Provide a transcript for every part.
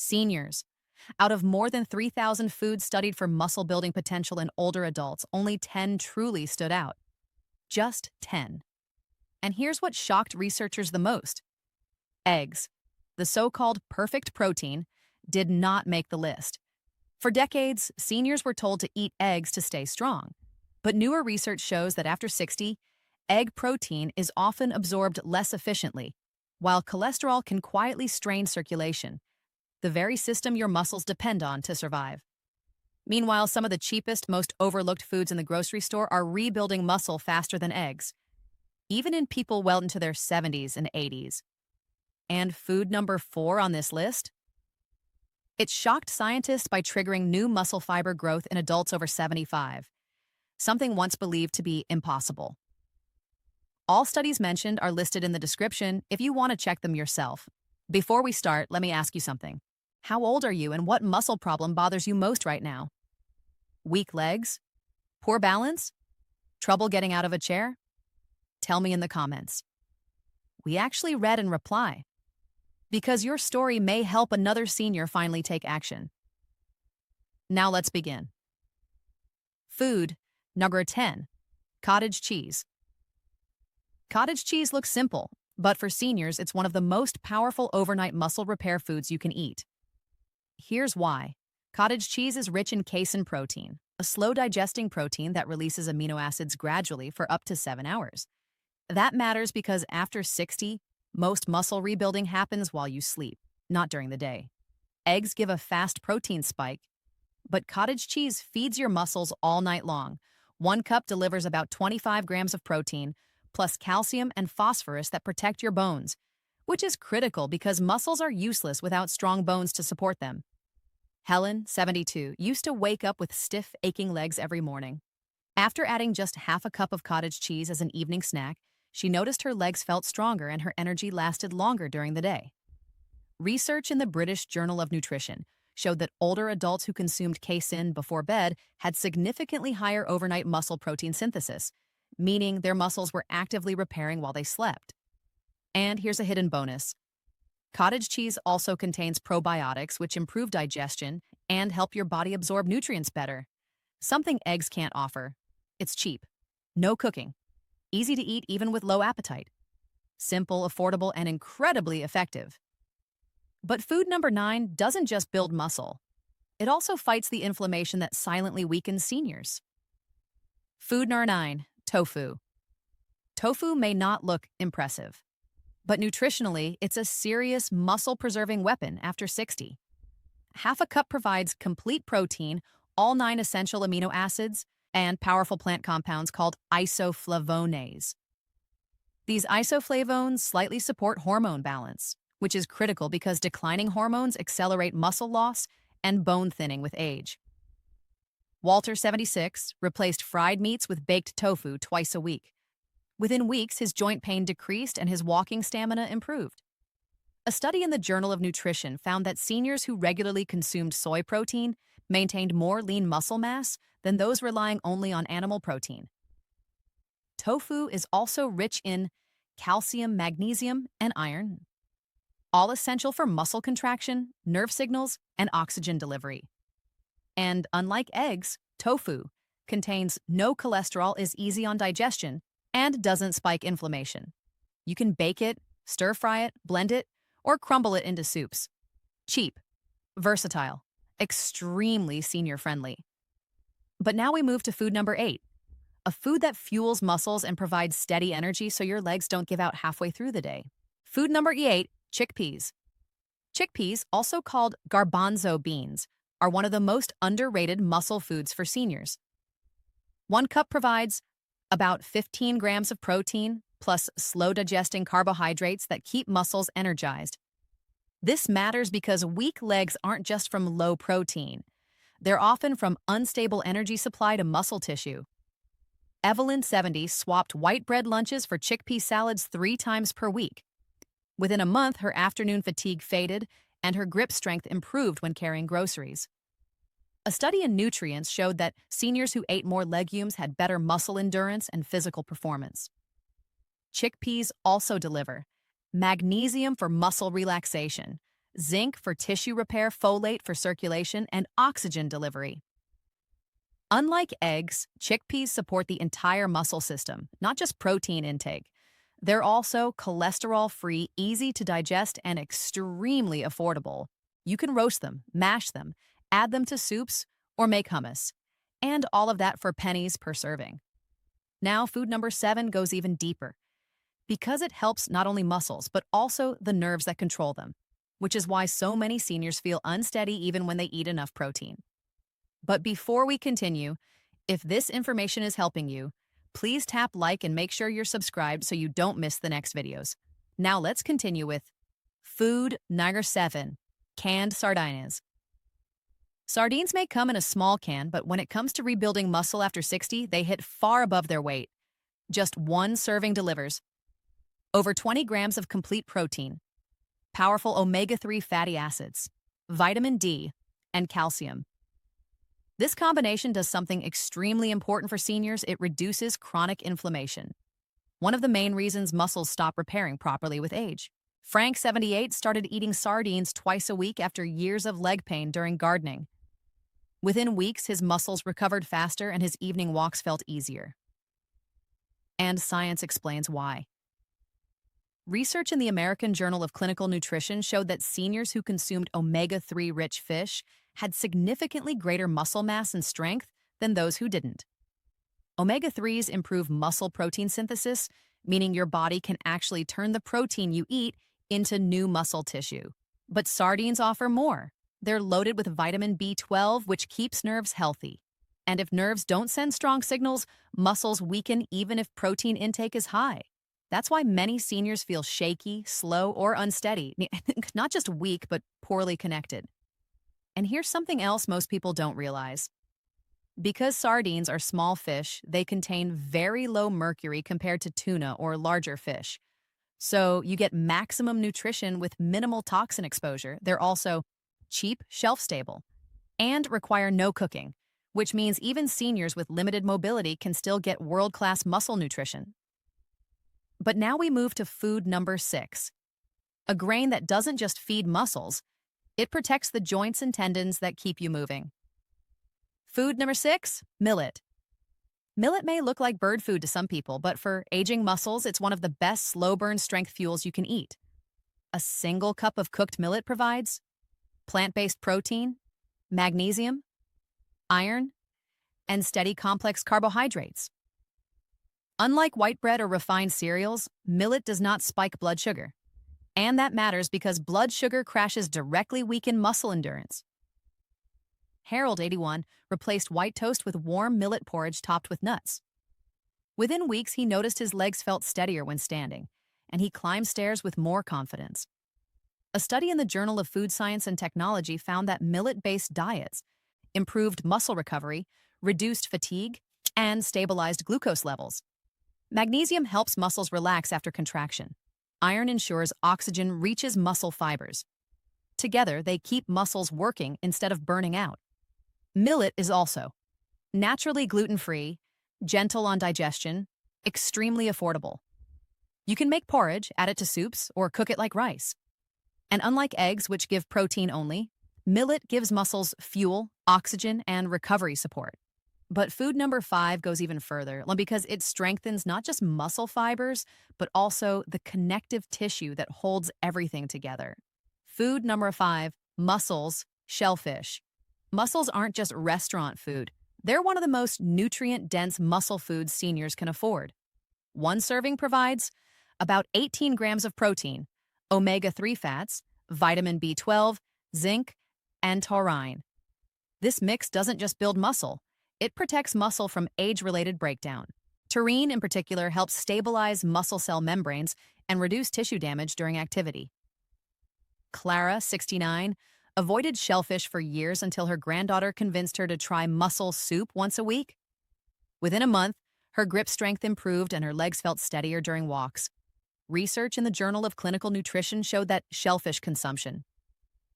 Seniors. Out of more than 3,000 foods studied for muscle building potential in older adults, only 10 truly stood out. Just 10. And here's what shocked researchers the most: eggs, the so-called perfect protein, did not make the list. For decades, seniors were told to eat eggs to stay strong. But newer research shows that after 60, egg protein is often absorbed less efficiently, while cholesterol can quietly strain circulation, the very system your muscles depend on to survive. Meanwhile, some of the cheapest, most overlooked foods in the grocery store are rebuilding muscle faster than eggs, even in people well into their 70s and 80s. And food number 4 on this list? It shocked scientists by triggering new muscle fiber growth in adults over 75, something once believed to be impossible. All studies mentioned are listed in the description if you want to check them yourself. Before we start, let me ask you something. How old are you and what muscle problem bothers you most right now? Weak legs? Poor balance? Trouble getting out of a chair? Tell me in the comments. We actually read and reply, because your story may help another senior finally take action. Now let's begin. Food number 10, cottage cheese. Cottage cheese looks simple, but for seniors, it's one of the most powerful overnight muscle repair foods you can eat. Here's why. Cottage cheese is rich in casein protein, a slow-digesting protein that releases amino acids gradually for up to 7 hours. That matters because after 60, most muscle rebuilding happens while you sleep, not during the day. Eggs give a fast protein spike, but cottage cheese feeds your muscles all night long. 1 cup delivers about 25 grams of protein, plus calcium and phosphorus that protect your bones, which is critical because muscles are useless without strong bones to support them. Helen, 72, used to wake up with stiff, aching legs every morning. After adding just half a cup of cottage cheese as an evening snack, she noticed her legs felt stronger and her energy lasted longer during the day. Research in the British Journal of Nutrition showed that older adults who consumed casein before bed had significantly higher overnight muscle protein synthesis, meaning their muscles were actively repairing while they slept. And here's a hidden bonus. Cottage cheese also contains probiotics, which improve digestion and help your body absorb nutrients better. Something eggs can't offer. It's cheap, no cooking, easy to eat even with low appetite. Simple, affordable, and incredibly effective. But food number 9 doesn't just build muscle. It also fights the inflammation that silently weakens seniors. Food number 9, tofu. Tofu may not look impressive, but nutritionally, it's a serious muscle-preserving weapon after 60. Half a cup provides complete protein, all 9 essential amino acids, and powerful plant compounds called isoflavones. These isoflavones slightly support hormone balance, which is critical because declining hormones accelerate muscle loss and bone thinning with age. Walter, 76, replaced fried meats with baked tofu twice a week. Within weeks, his joint pain decreased and his walking stamina improved. A study in the Journal of Nutrition found that seniors who regularly consumed soy protein maintained more lean muscle mass than those relying only on animal protein. Tofu is also rich in calcium, magnesium, and iron, all essential for muscle contraction, nerve signals, and oxygen delivery. And unlike eggs, tofu contains no cholesterol, is easy on digestion, and doesn't spike inflammation. You can bake it, stir-fry it, blend it, or crumble it into soups. Cheap, versatile, extremely senior-friendly. But now we move to food number 8, a food that fuels muscles and provides steady energy so your legs don't give out halfway through the day. Food number 8, chickpeas. Chickpeas, also called garbanzo beans, are one of the most underrated muscle foods for seniors. 1 cup provides about 15 grams of protein, plus slow-digesting carbohydrates that keep muscles energized. This matters because weak legs aren't just from low protein. They're often from unstable energy supply to muscle tissue. Evelyn, 70, swapped white bread lunches for chickpea salads 3 times per week. Within a month, her afternoon fatigue faded and her grip strength improved when carrying groceries. A study in Nutrients showed that seniors who ate more legumes had better muscle endurance and physical performance. Chickpeas also deliver magnesium for muscle relaxation, zinc for tissue repair, folate for circulation, and oxygen delivery. Unlike eggs, chickpeas support the entire muscle system, not just protein intake. They're also cholesterol-free, easy to digest, and extremely affordable. You can roast them, mash them, add them to soups, or make hummus. And all of that for pennies per serving. Now, food number 7 goes even deeper, because it helps not only muscles, but also the nerves that control them, which is why so many seniors feel unsteady even when they eat enough protein. But before we continue, if this information is helping you, please tap like and make sure you're subscribed so you don't miss the next videos. Now let's continue with food number 7, canned sardines. Sardines may come in a small can, but when it comes to rebuilding muscle after 60, they hit far above their weight. Just one serving delivers over 20 grams of complete protein, powerful omega-3 fatty acids, vitamin D, and calcium. This combination does something extremely important for seniors. It reduces chronic inflammation, one of the main reasons muscles stop repairing properly with age. Frank, 78, started eating sardines twice a week after years of leg pain during gardening. Within weeks, his muscles recovered faster and his evening walks felt easier. And science explains why. Research in the American Journal of Clinical Nutrition showed that seniors who consumed omega-3 rich fish had significantly greater muscle mass and strength than those who didn't. Omega-3s improve muscle protein synthesis, meaning your body can actually turn the protein you eat into new muscle tissue. But sardines offer more. They're loaded with vitamin B12, which keeps nerves healthy. And if nerves don't send strong signals, muscles weaken even if protein intake is high. That's why many seniors feel shaky, slow, or unsteady, not just weak, but poorly connected. And here's something else most people don't realize. Because sardines are small fish, they contain very low mercury compared to tuna or larger fish. So you get maximum nutrition with minimal toxin exposure. They're also cheap, shelf-stable, and require no cooking, which means even seniors with limited mobility can still get world-class muscle nutrition. But now we move to food number 6, a grain that doesn't just feed muscles, it protects the joints and tendons that keep you moving. Food number 6, millet. Millet may look like bird food to some people, but for aging muscles, it's one of the best slow-burn strength fuels you can eat. A single cup of cooked millet provides plant-based protein, magnesium, iron, and steady complex carbohydrates. Unlike white bread or refined cereals, millet does not spike blood sugar. And that matters because blood sugar crashes directly weaken muscle endurance. Harold, 81, replaced white toast with warm millet porridge topped with nuts. Within weeks, he noticed his legs felt steadier when standing, and he climbed stairs with more confidence. A study in the Journal of Food Science and Technology found that millet-based diets improved muscle recovery, reduced fatigue, and stabilized glucose levels. Magnesium helps muscles relax after contraction. Iron ensures oxygen reaches muscle fibers. Together, they keep muscles working instead of burning out. Millet is also naturally gluten-free, gentle on digestion, extremely affordable. You can make porridge, add it to soups, or cook it like rice. And unlike eggs, which give protein only, millet gives muscles fuel, oxygen, and recovery support. But food number 5 goes even further because it strengthens not just muscle fibers, but also the connective tissue that holds everything together. Food number 5, mussels, shellfish. Mussels aren't just restaurant food. They're one of the most nutrient-dense muscle foods seniors can afford. One serving provides about 18 grams of protein, omega-3 fats, vitamin B12, zinc, and taurine. This mix doesn't just build muscle. It protects muscle from age-related breakdown. Taurine, in particular, helps stabilize muscle cell membranes and reduce tissue damage during activity. Clara, 69, avoided shellfish for years until her granddaughter convinced her to try mussel soup once a week. Within a month, her grip strength improved and her legs felt steadier during walks. Research in the Journal of Clinical Nutrition showed that shellfish consumption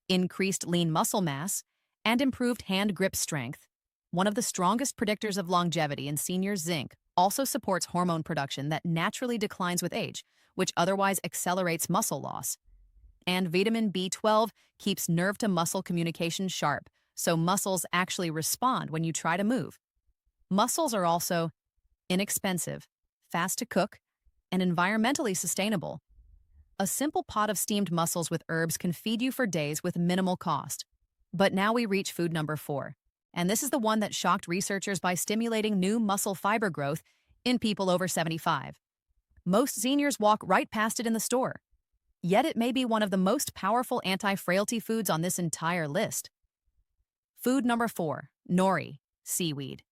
increased lean muscle mass and improved hand grip strength. One of the strongest predictors of longevity in seniors, zinc, also supports hormone production that naturally declines with age, which otherwise accelerates muscle loss. And vitamin B12 keeps nerve-to-muscle communication sharp, so muscles actually respond when you try to move. Mussels are also inexpensive, fast to cook, and environmentally sustainable. A simple pot of steamed mussels with herbs can feed you for days with minimal cost. But now we reach food number 4. And this is the one that shocked researchers by stimulating new muscle fiber growth in people over 75. Most seniors walk right past it in the store. Yet it may be one of the most powerful anti-frailty foods on this entire list. Food number 4, nori, seaweed.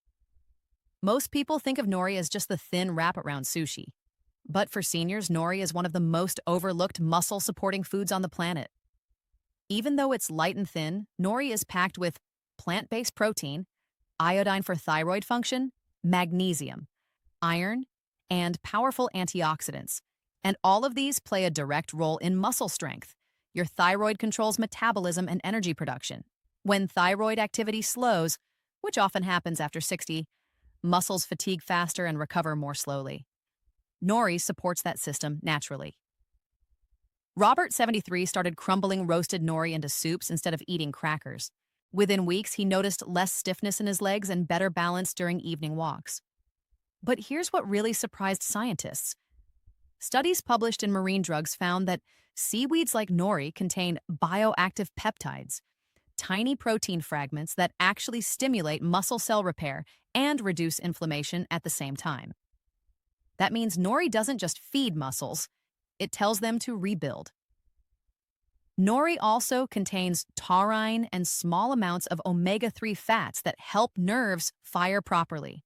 Most people think of nori as just the thin wrap around sushi. But for seniors, nori is one of the most overlooked muscle-supporting foods on the planet. Even though it's light and thin, nori is packed with plant-based protein, iodine for thyroid function, magnesium, iron, and powerful antioxidants. And all of these play a direct role in muscle strength. Your thyroid controls metabolism and energy production. When thyroid activity slows, which often happens after 60, muscles fatigue faster and recover more slowly. Nori supports that system naturally. Robert, 73, started crumbling roasted nori into soups instead of eating crackers. Within weeks, he noticed less stiffness in his legs and better balance during evening walks. But here's what really surprised scientists. Studies published in Marine Drugs found that seaweeds like nori contain bioactive peptides, tiny protein fragments that actually stimulate muscle cell repair and reduce inflammation at the same time. That means nori doesn't just feed muscles, it tells them to rebuild. Nori also contains taurine and small amounts of omega-3 fats that help nerves fire properly.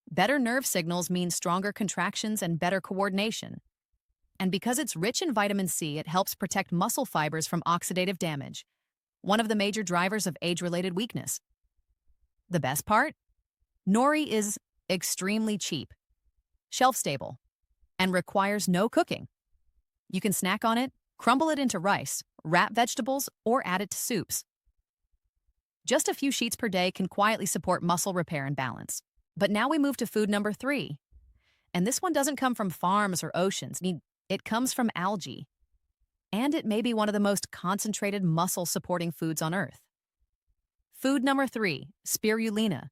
Better nerve signals mean stronger contractions and better coordination. And because it's rich in vitamin C, it helps protect muscle fibers from oxidative damage, one of the major drivers of age-related weakness. The best part? Nori is extremely cheap, shelf-stable, and requires no cooking. You can snack on it, crumble it into rice, wrap vegetables, or add it to soups. Just a few sheets per day can quietly support muscle repair and balance. But now we move to food number 3. And this one doesn't come from farms or oceans. It comes from algae. And it may be one of the most concentrated muscle-supporting foods on Earth. Food number 3, spirulina.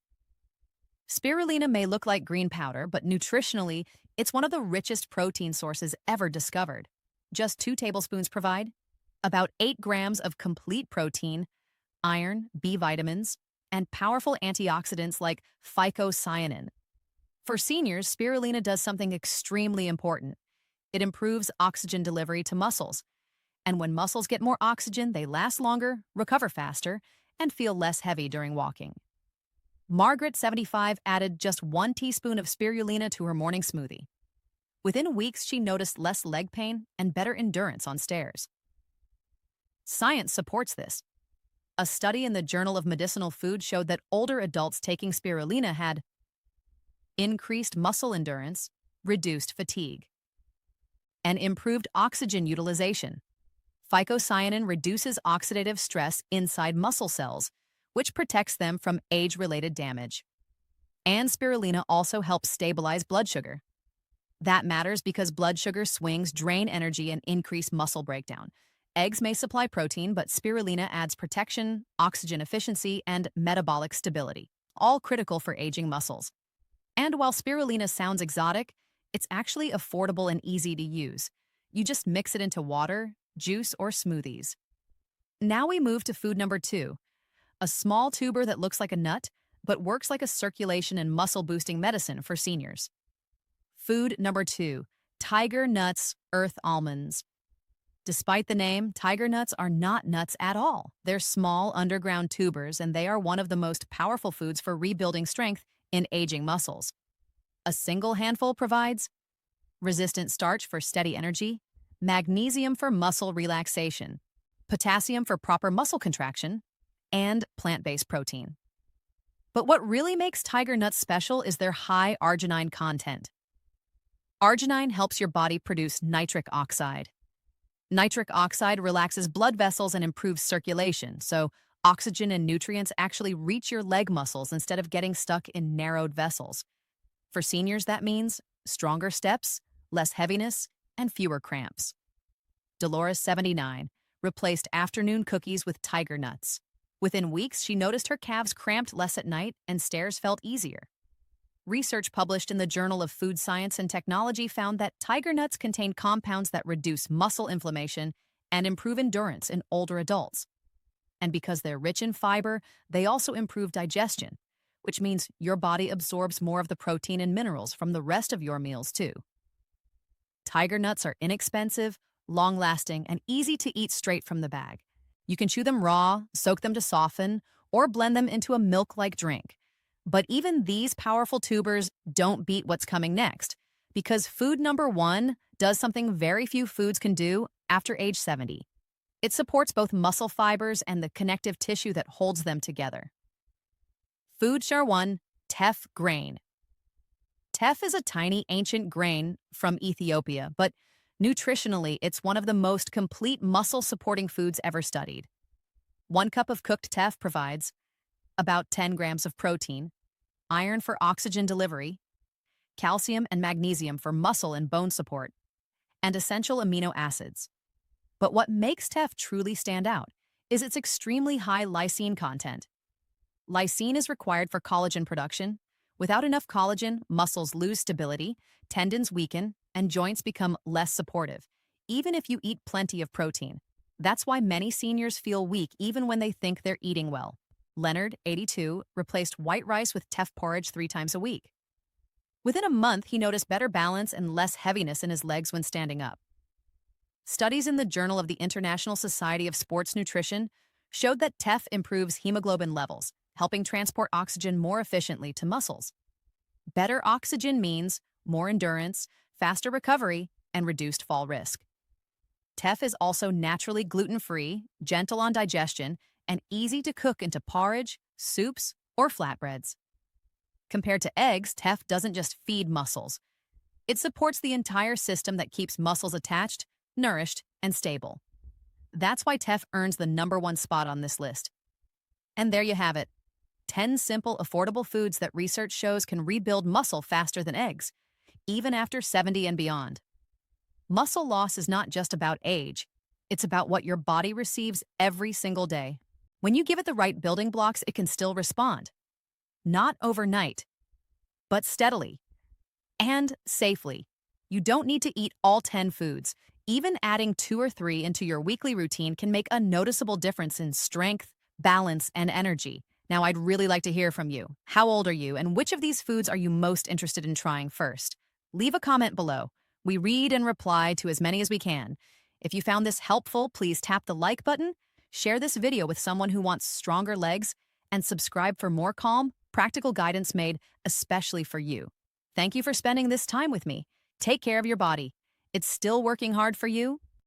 Spirulina may look like green powder, but nutritionally, it's one of the richest protein sources ever discovered. Just 2 tablespoons provide about 8 grams of complete protein, iron, B vitamins, and powerful antioxidants like phycocyanin. For seniors, spirulina does something extremely important. It improves oxygen delivery to muscles. And when muscles get more oxygen, they last longer, recover faster, and feel less heavy during walking. Margaret, 75, added just 1 teaspoon of spirulina to her morning smoothie. Within weeks, she noticed less leg pain and better endurance on stairs. Science supports this. A study in the Journal of Medicinal Food showed that older adults taking spirulina had increased muscle endurance, reduced fatigue, and improved oxygen utilization. Phycocyanin reduces oxidative stress inside muscle cells, which protects them from age-related damage. And spirulina also helps stabilize blood sugar. That matters because blood sugar swings drain energy and increase muscle breakdown. Eggs may supply protein, but spirulina adds protection, oxygen efficiency, and metabolic stability, all critical for aging muscles. And while spirulina sounds exotic, it's actually affordable and easy to use. You just mix it into water, juice, or smoothies. Now we move to food number 2, a small tuber that looks like a nut, but works like a circulation and muscle-boosting medicine for seniors. Food number 2, tiger nuts, earth almonds. Despite the name, tiger nuts are not nuts at all. They're small underground tubers, and they are one of the most powerful foods for rebuilding strength in aging muscles. A single handful provides resistant starch for steady energy, magnesium for muscle relaxation, potassium for proper muscle contraction, and plant-based protein. But what really makes tiger nuts special is their high arginine content. Arginine helps your body produce nitric oxide. Nitric oxide relaxes blood vessels and improves circulation, so oxygen and nutrients actually reach your leg muscles instead of getting stuck in narrowed vessels. For seniors, that means stronger steps, less heaviness, and fewer cramps. Dolores 79, replaced afternoon cookies with tiger nuts. Within weeks, she noticed her calves cramped less at night and stairs felt easier. Research published in the Journal of Food Science and Technology found that tiger nuts contain compounds that reduce muscle inflammation and improve endurance in older adults. And because they're rich in fiber, they also improve digestion, which means your body absorbs more of the protein and minerals from the rest of your meals, too. Tiger nuts are inexpensive, long-lasting, and easy to eat straight from the bag. You can chew them raw, soak them to soften, or blend them into a milk-like drink. But even these powerful tubers don't beat what's coming next, because food number one does something very few foods can do after age 70. It supports both muscle fibers and the connective tissue that holds them together. Food Char 1, teff grain. Teff is a tiny ancient grain from Ethiopia, but nutritionally, it's one of the most complete muscle-supporting foods ever studied. 1 cup of cooked teff provides about 10 grams of protein, iron for oxygen delivery, calcium and magnesium for muscle and bone support, and essential amino acids. But what makes teff truly stand out is its extremely high lysine content. Lysine is required for collagen production. Without enough collagen, muscles lose stability, tendons weaken, and joints become less supportive, even if you eat plenty of protein. That's why many seniors feel weak even when they think they're eating well. Leonard, 82, replaced white rice with teff porridge 3 times a week. Within a month, he noticed better balance and less heaviness in his legs when standing up. Studies in the Journal of the International Society of Sports Nutrition showed that teff improves hemoglobin levels, helping transport oxygen more efficiently to muscles. Better oxygen means more endurance, faster recovery, and reduced fall risk. Teff is also naturally gluten-free, gentle on digestion, and easy to cook into porridge, soups, or flatbreads. Compared to eggs, teff doesn't just feed muscles. It supports the entire system that keeps muscles attached, nourished, and stable. That's why teff earns the #1 spot on this list. And there you have it. 10 simple, affordable foods that research shows can rebuild muscle faster than eggs, even after 70 and beyond. Muscle loss is not just about age. It's about what your body receives every single day. When you give it the right building blocks, it can still respond. Not overnight, but steadily and safely. You don't need to eat all 10 foods. Even adding 2 or 3 into your weekly routine can make a noticeable difference in strength, balance, and energy. Now, I'd really like to hear from you. How old are you, and which of these foods are you most interested in trying first? Leave a comment below. We read and reply to as many as we can. If you found this helpful, please tap the like button, share this video with someone who wants stronger legs, and subscribe for more calm, practical guidance made especially for you. Thank you for spending this time with me. Take care of your body. It's still working hard for you,